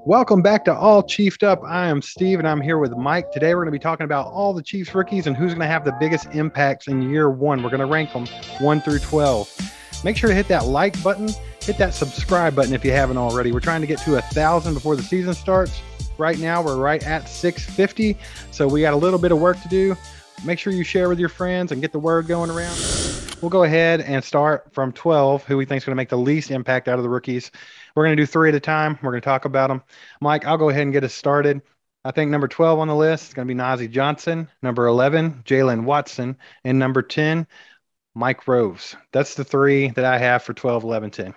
Welcome back to All Chiefed Up. I am Steve and I'm here with Mike. Today we're going to be talking about all the Chiefs rookies and who's going to have the biggest impacts in year one. We're going to rank them 1 through 12. Make sure to hit that like button, hit that subscribe button if you haven't already. We're trying to get to 1,000 before the season starts. Right now we're right at 650, so we got a little bit of work to do. Make sure you share with your friends and get the word going around. We'll go ahead and start from 12, who we think is going to make the least impact out of the rookies. We're going to do 3 at a time. We're going to talk about them. Mike, I'll go ahead and get us started. I think number 12 on the list is going to be Nazeeh Johnson, number 11, Jaylen Watson, and number 10, Mike Rose. That's the 3 that I have for 12, 11, 10.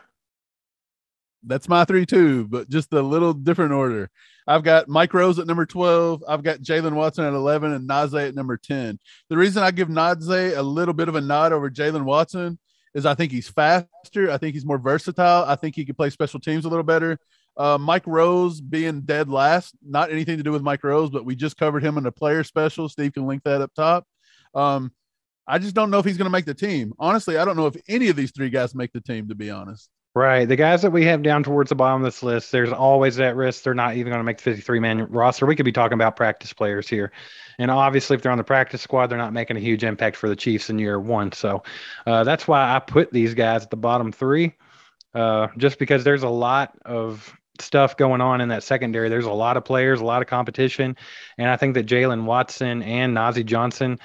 That's my 3 too, but just a little different order. I've got Mike Rose at number 12. I've got Jaylen Watson at 11 and Nazeeh at number 10. The reason I give Nazeeh a little bit of a nod over Jaylen Watson is I think he's faster. I think he's more versatile. I think he can play special teams a little better. Mike Rose being dead last, not anything to do with Mike Rose, but we just covered him in a player special. Steve can link that up top. I just don't know if he's going to make the team. Honestly, I don't know if any of these 3 guys make the team, to be honest. Right. The guys that we have down towards the bottom of this list, there's always that risk they're not even going to make the 53-man roster. We could be talking about practice players here. And obviously, if they're on the practice squad, they're not making a huge impact for the Chiefs in year one. So that's why I put these guys at the bottom 3, just because there's a lot of stuff going on in that secondary. There's a lot of players, a lot of competition. And I think that Jaylen Watson and Nazeeh Johnson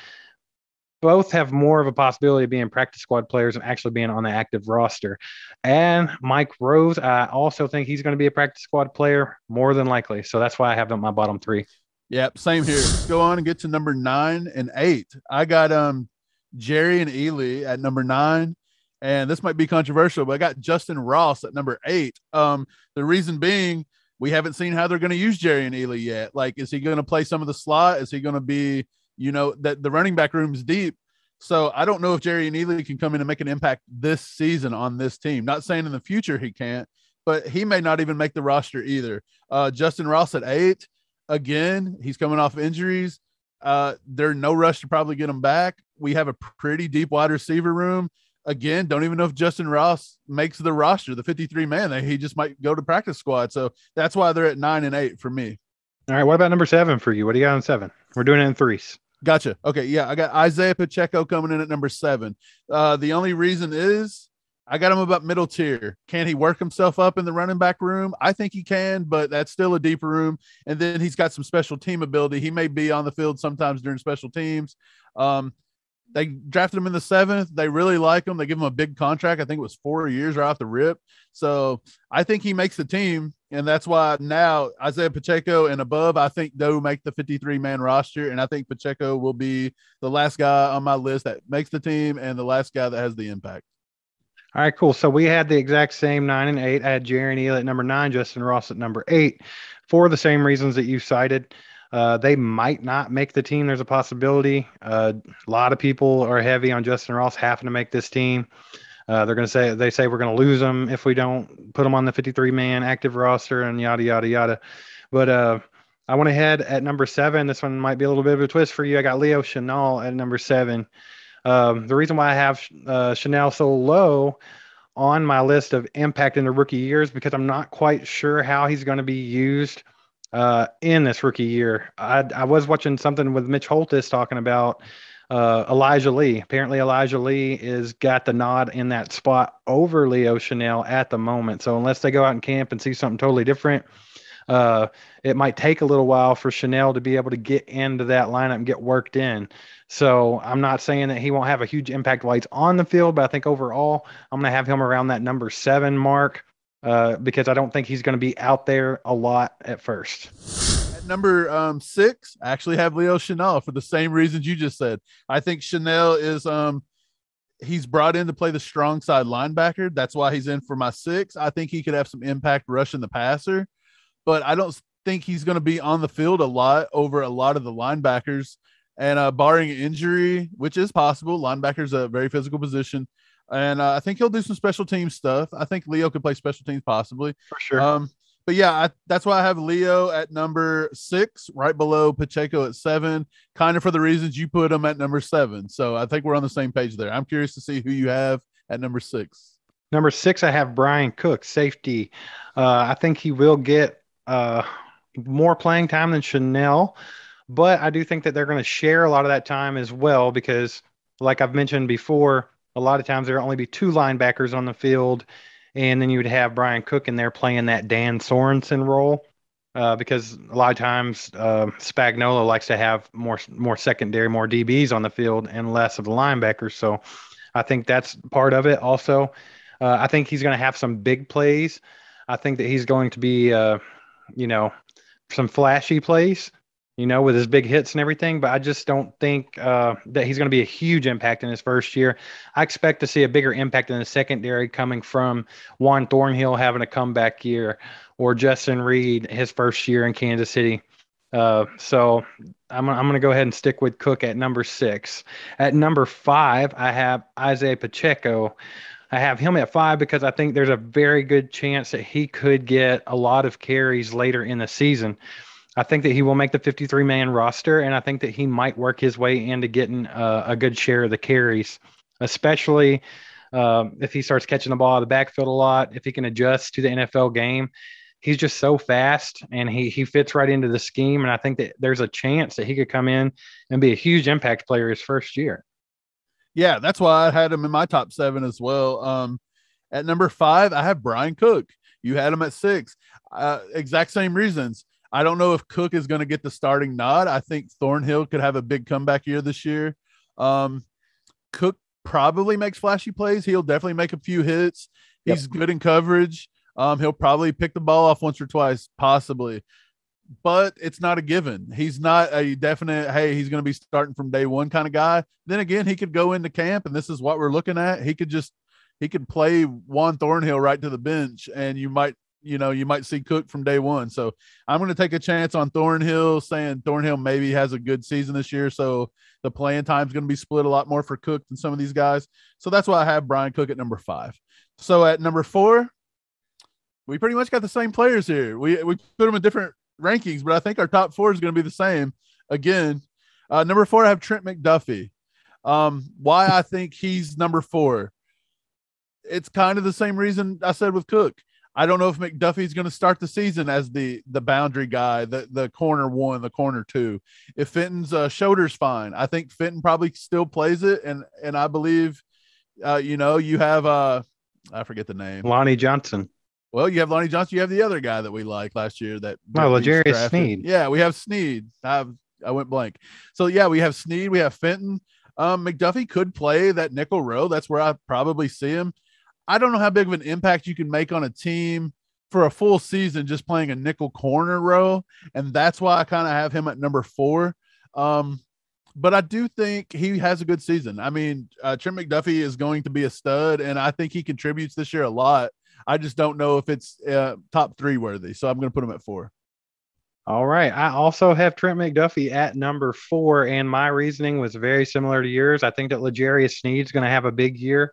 both have more of a possibility of being practice squad players and actually being on the active roster. And Mike Rose, I also think he's going to be a practice squad player more than likely. So that's why I have them my bottom 3. Yep, same here. Let's go on and get to number 9 and 8. I got Jerry and Ely at number 9. And this might be controversial, but I got Justin Ross at number 8. The reason being, we haven't seen how they're going to use Jerry and Ely yet. Like, is he going to play some of the slot? Is he going to be, that the running back room is deep. So I don't know if Jerry and Ely can come in and make an impact this season on this team. Not saying in the future he can't, but he may not even make the roster either. Justin Ross at 8. Again, he's coming off injuries. There's no rush to probably get him back. We have a pretty deep wide receiver room. Again, don't even know if Justin Ross makes the roster, the 53-man. He just might go to practice squad. So that's why they're at 9 and 8 for me. All right. What about number 7 for you? What do you got on 7? We're doing it in 3s. Gotcha. Okay. Yeah. I got Isaiah Pacheco coming in at number 7. The only reason is I got him about middle tier. Can he work himself up in the running back room? I think he can, but that's still a deeper room. And then he's got some special team ability. He may be on the field sometimes during special teams. They drafted him in the 7th. They really like him. They give him a big contract. I think it was 4 years right off the rip. So I think he makes the team. And that's why now Isaiah Pacheco and above, I think they'll make the 53-man roster. And I think Pacheco will be the last guy on my list that makes the team and the last guy that has the impact. All right, cool. So we had the exact same 9 and 8. I had Jerry and Ely at number 9, Justin Ross at number 8, for the same reasons that you cited. They might not make the team. There's a possibility. A lot of people are heavy on Justin Ross having to make this team. They say we're going to lose them if we don't put them on the 53-man active roster and yada, yada, yada. But I went ahead at number 7. This one might be a little bit of a twist for you. I got Leo Chenal at number 7. The reason why I have Chenal so low on my list of impact in the rookie years, because I'm not quite sure how he's going to be used in this rookie year. I was watching something with Mitch Holthus talking about Elijah Lee. Apparently Elijah Lee is got the nod in that spot over Leo Chenal at the moment. So unless they go out in camp and see something totally different, it might take a little while for Chenal to be able to get into that lineup and get worked in. So I'm not saying that he won't have a huge impact while he's on the field, but I think overall I'm going to have him around that number 7 mark because I don't think he's going to be out there a lot at first. At number 6, I actually have Leo Chenal for the same reasons you just said. I think Chenal is he's brought in to play the strong side linebacker. That's why he's in for my 6. I think he could have some impact rushing the passer, but I don't think he's going to be on the field a lot over a lot of the linebackers. And barring injury, which is possible, linebacker's a very physical position. And I think he'll do some special team stuff. I think Leo could play special teams possibly. For sure. But yeah, that's why I have Leo at number 6, right below Pacheco at 7, kind of for the reasons you put him at number 7. So I think we're on the same page there. I'm curious to see who you have at number 6. Number 6, I have Brian Cook, safety. I think he will get more playing time than Chanel, but I do think that they're going to share a lot of that time as well because, like I've mentioned before, a lot of times there will only be two linebackers on the field, and then you would have Brian Cook in there playing that Dan Sorensen role. Because a lot of times Spagnuolo likes to have more secondary, more DBs on the field and less of the linebackers. So I think that's part of it. Also, I think he's going to have some big plays. I think that he's going to be, you know, some flashy plays, with his big hits and everything. But I just don't think that he's going to be a huge impact in his first year. I expect to see a bigger impact in the secondary coming from Juan Thornhill having a comeback year or Justin Reed his first year in Kansas City. So I'm going to go ahead and stick with Cook at number 6. At number 5, I have Isaiah Pacheco. I have him at 5 because I think there's a very good chance that he could get a lot of carries later in the season. I think that he will make the 53-man roster, and I think that he might work his way into getting a good share of the carries, especially if he starts catching the ball out of the backfield a lot, if he can adjust to the NFL game. He's just so fast, and he fits right into the scheme, and I think that there's a chance that he could come in and be a huge impact player his first year. Yeah, that's why I had him in my top 7 as well. At number 5, I have Brian Cook. You had him at 6. Exact same reasons. I don't know if Cook is going to get the starting nod. I think Thornhill could have a big comeback year this year. Cook probably makes flashy plays. He'll definitely make a few hits. He's good in coverage. He'll probably pick the ball off once or twice, possibly. But it's not a given. He's not a definite, hey, he's going to be starting from day one kind of guy. Then again, he could go into camp, and this is what we're looking at. He could play Juan Thornhill right to the bench, and you might see Cook from day one. So I'm going to take a chance on Thornhill, saying Thornhill maybe has a good season this year. So the playing time is going to be split a lot more for Cook than some of these guys. So that's why I have Brian Cook at number 5. So at number 4, we pretty much got the same players here. We put them in different rankings, but I think our top 4 is going to be the same again. Number 4, I have Trent McDuffie. Why I think he's number 4. It's kind of the same reason I said with Cook. I don't know if McDuffie's going to start the season as the boundary guy, the corner 1, the corner 2. If Fenton's shoulder's fine, I think Fenton probably still plays it. And I believe, you have I forget the name. Lonnie Johnson. Well, you have Lonnie Johnson. You have the other guy that we liked last year. L'Jarius Sneed. Yeah, we have Sneed. I went blank. So yeah, we have Sneed. We have Fenton. McDuffie could play that nickel row. That's where I probably see him. I don't know how big of an impact you can make on a team for a full season just playing a nickel corner row, and that's why I kind of have him at number 4. But I do think he has a good season. I mean, Trent McDuffie is going to be a stud, and I think he contributes this year a lot. I just don't know if it's top 3 worthy, so I'm going to put him at 4. All right. I also have Trent McDuffie at number 4, and my reasoning was very similar to yours. I think that L'Jarius Sneed's going to have a big year.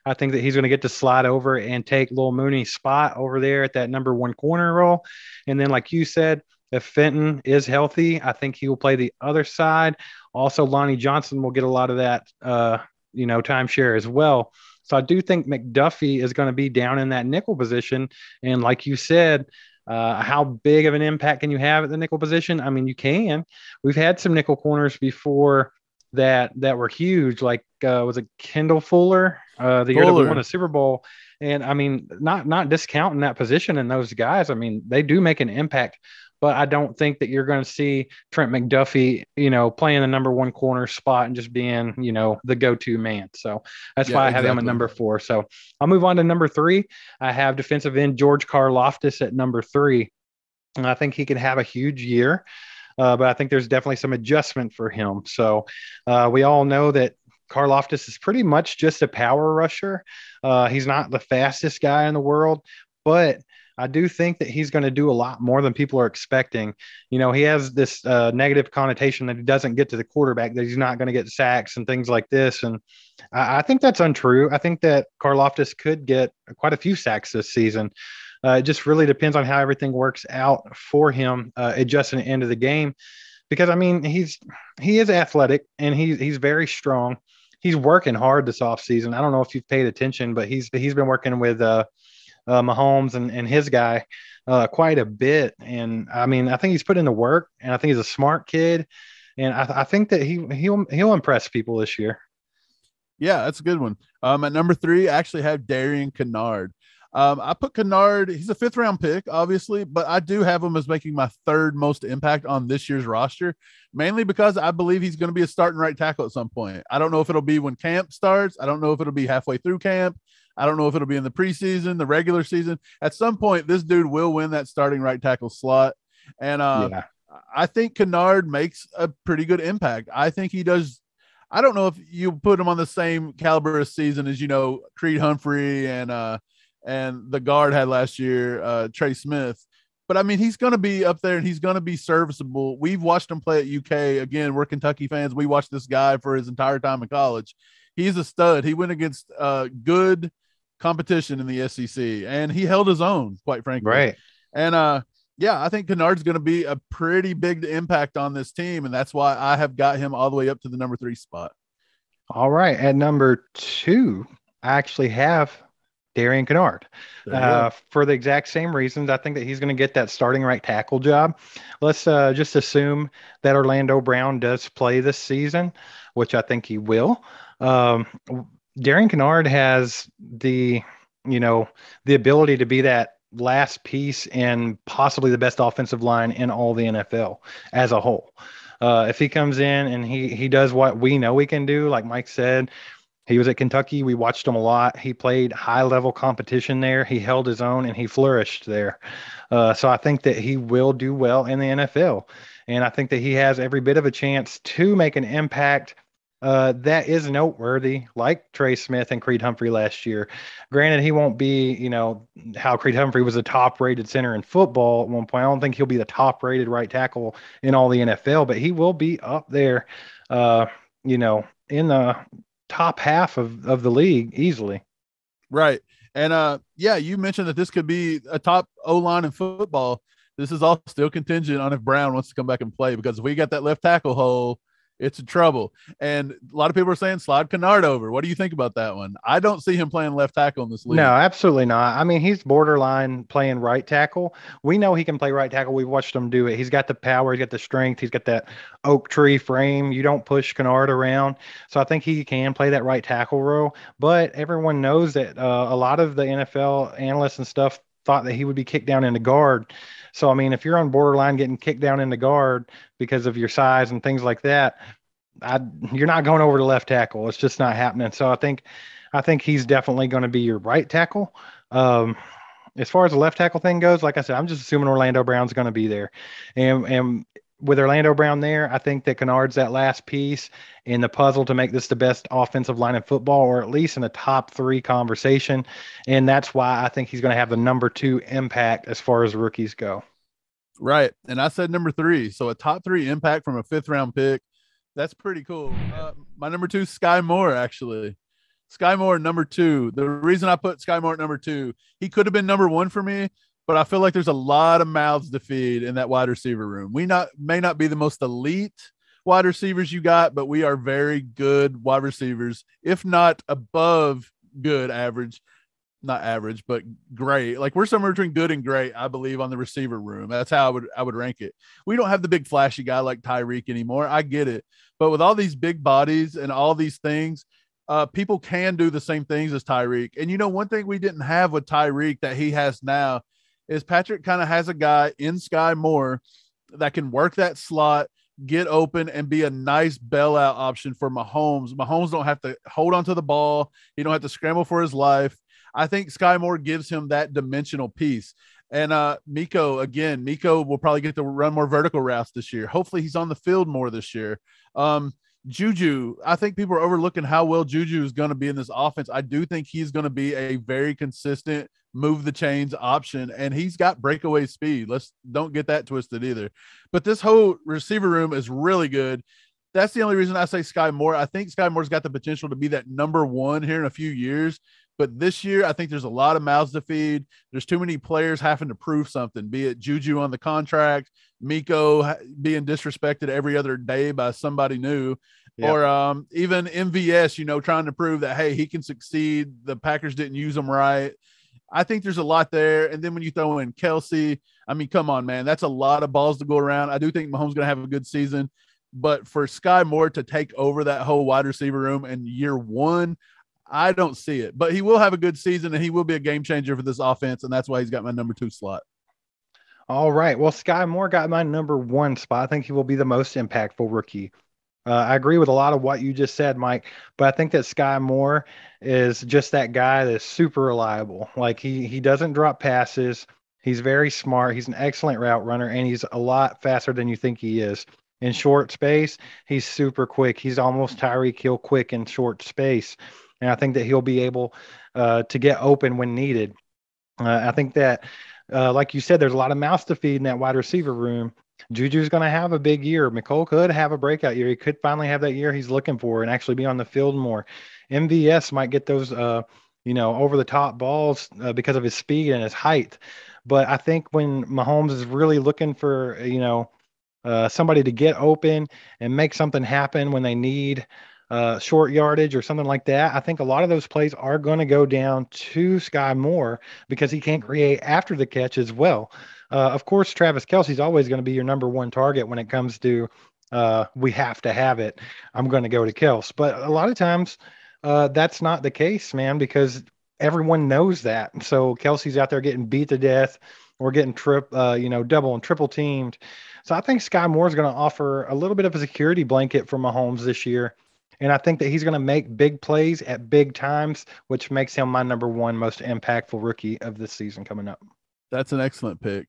I think that he's going to get to slide over and take Lil Mooney's spot over there at that number 1 corner role. And then, like you said, if Fenton is healthy, I think he will play the other side. Also, Lonnie Johnson will get a lot of that, timeshare as well. So I do think McDuffie is going to be down in that nickel position. And like you said, how big of an impact can you have at the nickel position? I mean, you can. We've had some nickel corners before that were huge. Like, was it Kendall Fuller, the year that we won a Super Bowl? And I mean, not discounting that position and those guys. I mean, they do make an impact. But I don't think that you're going to see Trent McDuffie, playing the number 1 corner spot and just being, the go-to man. So that's why I have him at number 4. So I'll move on to number 3. I have defensive end George Karlaftis at number 3. And I think he could have a huge year. But I think there's definitely some adjustment for him. So we all know that Karlaftis is pretty much just a power rusher. He's not the fastest guy in the world, but I do think that he's going to do a lot more than people are expecting. He has this negative connotation that he doesn't get to the quarterback, that he's not going to get sacks and things like this. And I think that's untrue. I think that Karlaftis could get quite a few sacks this season. It just really depends on how everything works out for him adjusting the end of the game. Because, I mean, he is athletic and he's very strong. He's working hard this offseason. I don't know if you've paid attention, but he's been working with Mahomes and his guy quite a bit. And I mean, I think he's put in the work, and I think he's a smart kid, and I think that he'll impress people this year. Yeah, that's a good one. At number 3, I actually have Darian Kennard. I put Kennard, he's a 5th round pick, obviously, but I do have him as making my 3rd most impact on this year's roster, mainly because I believe he's going to be a starting right tackle at some point. I don't know if it'll be when camp starts. I don't know if it'll be halfway through camp. I don't know if it'll be in the preseason, the regular season. At some point, this dude will win that starting right tackle slot. And Yeah. I think Kennard makes a pretty good impact. I think he does. I don't know if you put him on the same caliber of season as, Creed Humphrey and the guard had last year, Trey Smith. But I mean, he's going to be up there and he's going to be serviceable. We've watched him play at UK. Again, we're Kentucky fans. We watched this guy for his entire time in college. He's a stud. He went against good competition in the SEC and he held his own, quite frankly. Right. And yeah, I think Kennard's going to be a pretty big impact on this team. And that's why I have got him all the way up to the number 3 spot. All right. At number 2, I actually have Darian Kennard for the exact same reasons. I think that he's going to get that starting right tackle job. Let's just assume that Orlando Brown does play this season, which I think he will. Darian Kennard has the ability to be that last piece and possibly the best offensive line in all the NFL as a whole. If he comes in and he does what we know he can do, like Mike said, he was at Kentucky. We watched him a lot. He played high-level competition there. He held his own, and he flourished there. So I think that he will do well in the NFL. And I think that he has every bit of a chance to make an impact that is noteworthy, like Trey Smith and Creed Humphrey last year. Granted, he won't be, how Creed Humphrey was a top-rated center in football at one point. I don't think he'll be the top-rated right tackle in all the NFL, but he will be up there, in the top half of the league easily. Right. And yeah, you mentioned that this could be a top O-line in football. This is all still contingent on if Brown wants to come back and play, because if we got that left tackle hole, it's in trouble. And a lot of people are saying slide Kennard over. What do you think about that one? I don't see him playing left tackle in this league. No, absolutely not. I mean, he's borderline playing right tackle. We know he can play right tackle. We've watched him do it. He's got the power. He's got the strength. He's got that oak tree frame. You don't push Kennard around. So I think he can play that right tackle role. But everyone knows that a lot of the NFL analysts and stuff thought that he would be kicked down into guard. So, I mean, if you're on borderline getting kicked down into guard because of your size and things like that, you're not going over to left tackle. It's just not happening. So I think he's definitely going to be your right tackle. As far as the left tackle thing goes, like I said, I'm just assuming Orlando Brown's going to be there. And with Orlando Brown there, I think that Kennard's that last piece in the puzzle to make this the best offensive line in football, or at least in the top 3 conversation. And that's why I think he's going to have the number 2 impact as far as rookies go. Right. And I said number 3. So a top 3 impact from a 5th-round pick. That's pretty cool. My number 2, Sky Moore, actually. Sky Moore, number 2. The reason I put Sky Moore at number 2, he could have been number 1 for me, but I feel like there's a lot of mouths to feed in that wide receiver room. We may not be the most elite wide receivers you got, but we are very good wide receivers, if not above good average. Not average, but great. Like, we're somewhere between good and great, I believe, on the receiver room. That's how I would rank it. We don't have the big flashy guy like Tyreek anymore. I get it. But with all these big bodies and all these things, people can do the same things as Tyreek. And one thing we didn't have with Tyreek that he has now is Patrick kind of has a guy in Sky Moore that can work that slot, get open, and be a nice bailout option for Mahomes. Mahomes don't have to hold onto the ball. He don't have to scramble for his life. I think Sky Moore gives him that dimensional piece. And Miko will probably get to run more vertical routes this year. Hopefully he's on the field more this year. Juju, I think people are overlooking how well Juju is going to be in this offense. I do think he's going to be a very consistent move the chains option, and he's got breakaway speed. Don't get that twisted either. But this whole receiver room is really good. That's the only reason I say Sky Moore. I think Sky Moore's got the potential to be that number 1 here in a few years. But this year, I think there's a lot of mouths to feed. There's too many players having to prove something, be it Juju on the contract, Miko being disrespected every other day by somebody new, or even MVS, trying to prove that, hey, he can succeed. The Packers didn't use him right. I think there's a lot there. And then when you throw in Kelsey, I mean, come on, man. That's a lot of balls to go around. I do think Mahomes going to have a good season. But for Sky Moore to take over that whole wide receiver room in year one, I don't see it. But he will have a good season, and he will be a game changer for this offense, and that's why he's got my number 2 slot. All right. Well, Sky Moore got my number 1 spot. I think he will be the most impactful rookie. I agree with a lot of what you just said, Mike, but I think that Sky Moore is just that guy that's super reliable. Like he doesn't drop passes. He's very smart. He's an excellent route runner, and he's a lot faster than you think he is. In short space, he's super quick. He's almost Tyreek Hill quick in short space. And I think that he'll be able to get open when needed. I think that, like you said, there's a lot of mouths to feed in that wide receiver room. Juju's going to have a big year. Mecole could have a breakout year. He could finally have that year he's looking for and actually be on the field more. MVS might get those, over the top balls because of his speed and his height. But I think when Mahomes is really looking for, somebody to get open and make something happen when they need short yardage or something like that, I think a lot of those plays are going to go down to Sky Moore because he can't create after the catch as well. Of course, Travis Kelce's always going to be your number 1 target when it comes to we have to have it. I'm going to go to Kelce. But a lot of times that's not the case, man, because everyone knows that. So Kelce's out there getting beat to death or getting double and triple teamed. So I think Sky Moore is going to offer a little bit of a security blanket for Mahomes this year. And I think that he's going to make big plays at big times, which makes him my number 1 most impactful rookie of this season coming up. That's an excellent pick.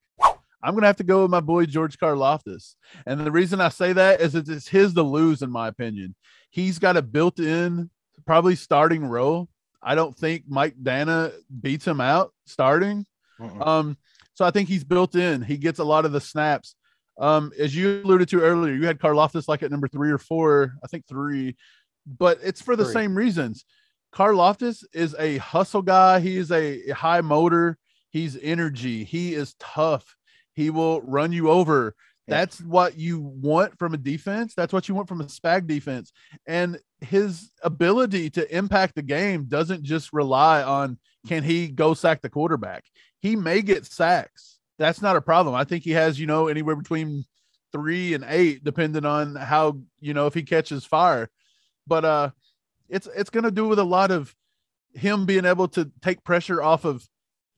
I'm going to have to go with my boy, George Karlaftis. And the reason I say that is it's his to lose, in my opinion. He's got a built-in, probably starting role. I don't think Mike Dana beats him out starting. So I think he's built in. He gets a lot of the snaps. As you alluded to earlier, you had Karlaftis like at number 3 or 4, I think 3, but it's for the 3. Same reasons. Karlaftis is a hustle guy. He is a high motor. He's energy. He is tough. He will run you over. Yeah. That's what you want from a defense. That's what you want from a SPAG defense. And his ability to impact the game doesn't just rely on, can he go sack the quarterback? He may get sacks. That's not a problem. I think he has, anywhere between 3 and 8, depending on how, if he catches fire. But it's going to do with a lot of him being able to take pressure off of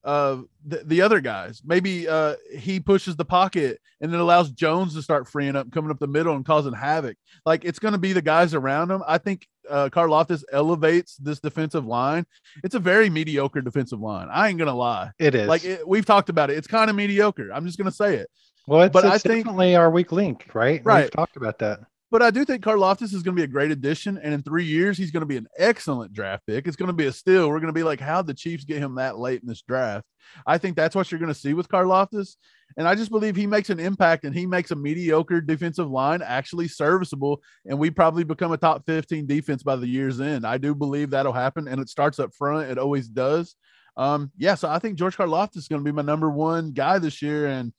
the other guys. Maybe he pushes the pocket and it allows Jones to start freeing up, coming up the middle and causing havoc. Like, it's going to be the guys around him. I think Karlaftis elevates this defensive line. It's a very mediocre defensive line. I ain't going to lie. It is. We've talked about it. It's kind of mediocre. I'm just going to say it. Well, it's definitely our weak link, right? Right. We've talked about that. But I do think Karlaftis is going to be a great addition. And in 3 years, he's going to be an excellent draft pick. It's going to be a steal. We're going to be like, how'd the Chiefs get him that late in this draft? I think that's what you're going to see with Karlaftis. And I just believe he makes an impact and he makes a mediocre defensive line actually serviceable. And we probably become a top 15 defense by the year's end. I do believe that'll happen. And it starts up front. It always does. So I think George Karlaftis is going to be my number 1 guy this year. And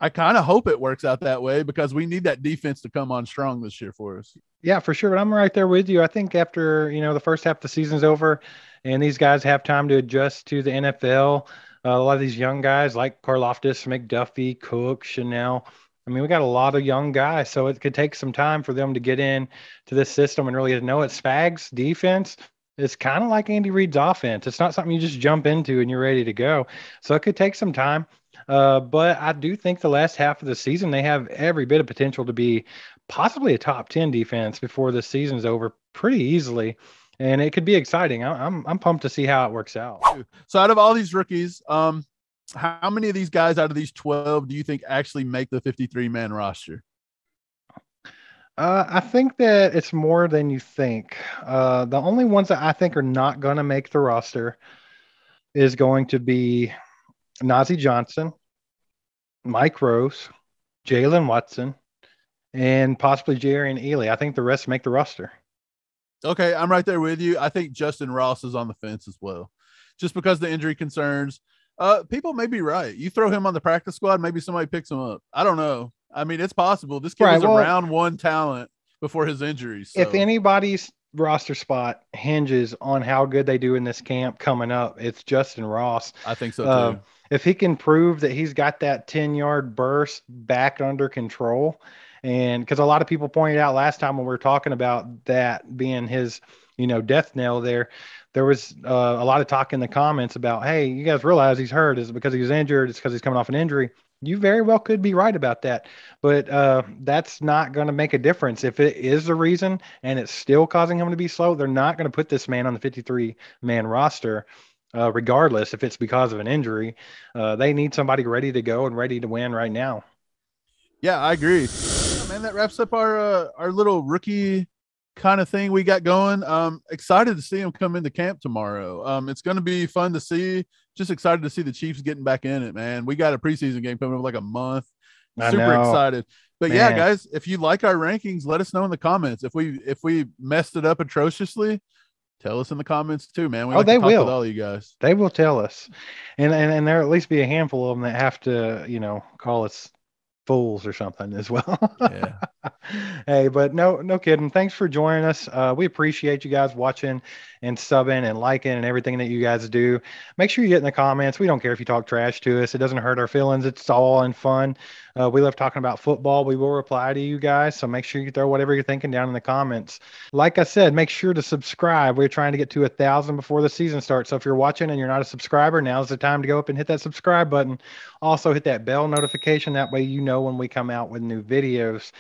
I kind of hope it works out that way because we need that defense to come on strong this year for us. Yeah, for sure. But I'm right there with you. I think after, the first half of the season's over and these guys have time to adjust to the NFL, a lot of these young guys like Karlaftis, McDuffie, Cook, Chanel. I mean, we got a lot of young guys, so it could take some time for them to get in to this system and really know it. Spags defense is kind of like Andy Reid's offense. It's not something you just jump into and you're ready to go. So it could take some time. But I do think the last half of the season, they have every bit of potential to be possibly a top 10 defense before the season's over pretty easily. And it could be exciting. I'm pumped to see how it works out. So out of all these rookies, how many of these guys out of these 12 do you think actually make the 53-man roster? I think that it's more than you think. The only ones that I think are not going to make the roster is going to be Nazeeh Johnson, Mike Rose, Jalen Watson, and possibly Jerry Ealy. I think the rest make the roster. Okay, I'm right there with you. I think Justin Ross is on the fence as well, just because of the injury concerns. People may be right. You throw him on the practice squad, maybe somebody picks him up. I don't know. I mean, it's possible. This kid was a round 1 talent before his injuries. So. If anybody's roster spot hinges on how good they do in this camp coming up. It's Justin Ross. I think so too. If he can prove that he's got that 10-yard burst back under control, and because a lot of people pointed out last time when we were talking about that being his, death knell there was a lot of talk in the comments about, hey, you guys realize he's hurt. Is it because he's injured? It's because he's coming off an injury. You very well could be right about that, but that's not going to make a difference. If it is the reason and it's still causing him to be slow, they're not going to put this man on the 53-man roster, regardless if it's because of an injury. They need somebody ready to go and ready to win right now. Yeah, I agree. Yeah, man, that wraps up our little rookie kind of thing we got going. Excited to see him come into camp tomorrow. It's going to be fun to see. Just excited to see the Chiefs getting back in it, man. We got a preseason game coming up like a month. Super excited. But man, yeah, guys, if you like our rankings, let us know in the comments. If we messed it up atrociously, tell us in the comments too, man. We they will. With all you guys. They will tell us, and there'll at least be a handful of them that have to, call us fools or something as well. Yeah. Hey, but no kidding. Thanks for joining us. We appreciate you guys watching and subbing and liking and everything that you guys do. Make sure you get in the comments. We don't care if you talk trash to us. It doesn't hurt our feelings. It's all in fun. We love talking about football. We will reply to you guys. So make sure you throw whatever you're thinking down in the comments. Like I said, make sure to subscribe. We're trying to get to 1,000 before the season starts. So if you're watching and you're not a subscriber, now's the time to go up and hit that subscribe button. Also hit that bell notification. That way, when we come out with new videos.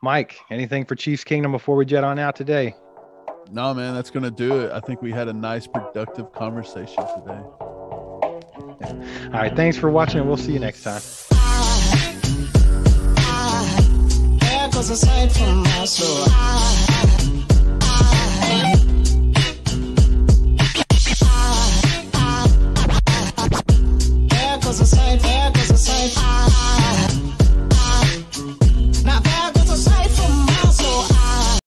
Mike, anything for Chiefs Kingdom before we jet on out today? No, man, that's going to do it. I think we had a nice, productive conversation today. All right. Thanks for watching, and we'll see you next time. There goes a sight from my soul.